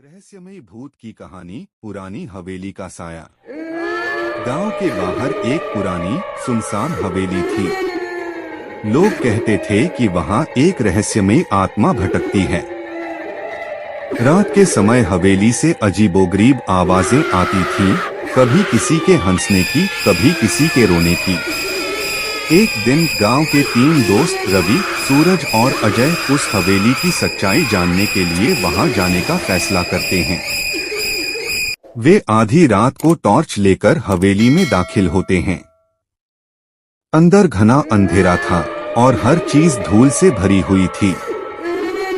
रहस्यमयी भूत की कहानी। पुरानी हवेली का साया। गांव के बाहर एक पुरानी सुनसान हवेली थी। लोग कहते थे कि वहां एक रहस्यमयी आत्मा भटकती है। रात के समय हवेली से अजीबोगरीब आवाजें आती थीं, कभी किसी के हंसने की, कभी किसी के रोने की। एक दिन गांव के 3 दोस्त रवि, सूरज और अजय उस हवेली की सच्चाई जानने के लिए वहां जाने का फैसला करते हैं। वे आधी रात को टॉर्च लेकर हवेली में दाखिल होते हैं। अंदर घना अंधेरा था और हर चीज धूल से भरी हुई थी।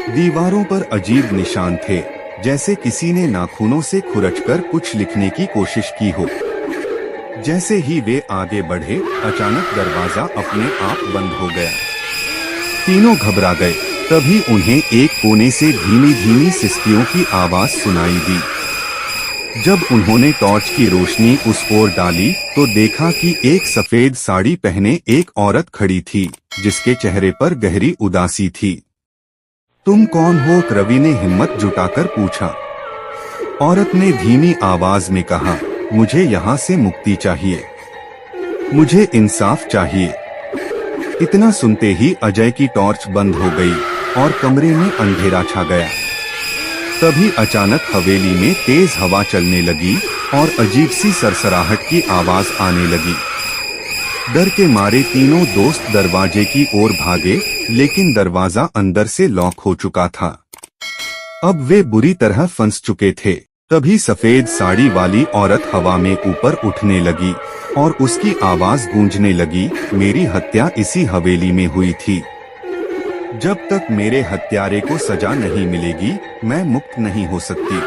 दीवारों पर अजीब निशान थे, जैसे किसी ने नाखूनों से खुरचकर कुछ लिखने की कोशिश की हो। जैसे ही वे आगे बढ़े, अचानक दरवाजा अपने आप बंद हो गया। तीनों घबरा गए। तभी उन्हें एक कोने से धीमी धीमी सिसकियों की आवाज सुनाई दी। जब उन्होंने टॉर्च की रोशनी उस ओर डाली तो देखा कि एक सफेद साड़ी पहने एक औरत खड़ी थी, जिसके चेहरे पर गहरी उदासी थी। तुम कौन हो? रवि ने हिम्मत जुटाकर पूछा। औरत ने धीमी आवाज में कहा, मुझे यहाँ से मुक्ति चाहिए, मुझे इंसाफ चाहिए। इतना सुनते ही अजय की टॉर्च बंद हो गई और कमरे में अंधेरा छा गया। तभी अचानक हवेली में तेज हवा चलने लगी और अजीब सी सरसराहट की आवाज आने लगी। डर के मारे तीनों दोस्त दरवाजे की ओर भागे, लेकिन दरवाजा अंदर से लॉक हो चुका था। अब वे बुरी तरह फंस चुके थे। तभी सफेद साड़ी वाली औरत हवा में ऊपर उठने लगी और उसकी आवाज गूंजने लगी, मेरी हत्या इसी हवेली में हुई थी। जब तक मेरे हत्यारे को सजा नहीं मिलेगी, मैं मुक्त नहीं हो सकती।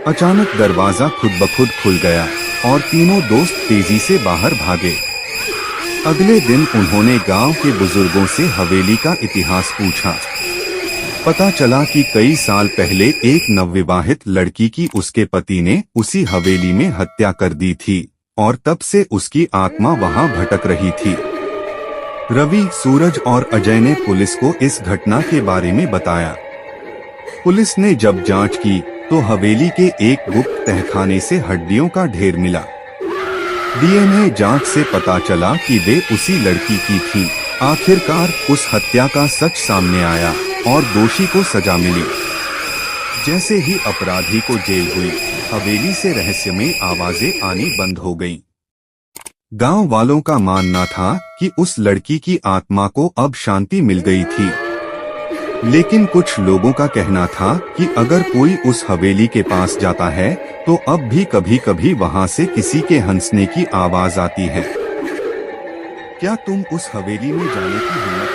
अचानक दरवाजा खुद ब खुद खुल गया और तीनों दोस्त तेजी से बाहर भागे। अगले दिन उन्होंने गांव के बुजुर्गों से हवेली का इतिहास पूछा। पता चला कि कई साल पहले एक नवविवाहित लड़की की उसके पति ने उसी हवेली में हत्या कर दी थी और तब से उसकी आत्मा वहां भटक रही थी। रवि, सूरज और अजय ने पुलिस को इस घटना के बारे में बताया। पुलिस ने जब जांच की तो हवेली के एक गुप्त तहखाने से हड्डियों का ढेर मिला। डीएनए जांच से पता चला कि वे उसी लड़की की थीं। आखिरकार उस हत्या का सच सामने आया और दोषी को सजा मिली। जैसे ही अपराधी को जेल हुई, हवेली से रहस्यमय आवाजें आनी बंद हो गईं। गांव वालों का मानना था कि उस लड़की की आत्मा को अब शांति मिल गई थी, लेकिन कुछ लोगों का कहना था कि अगर कोई उस हवेली के पास जाता है तो अब भी कभी कभी वहां से किसी के हंसने की आवाज आती है। क्या तुम उस हवेली में जाने की हिम्मत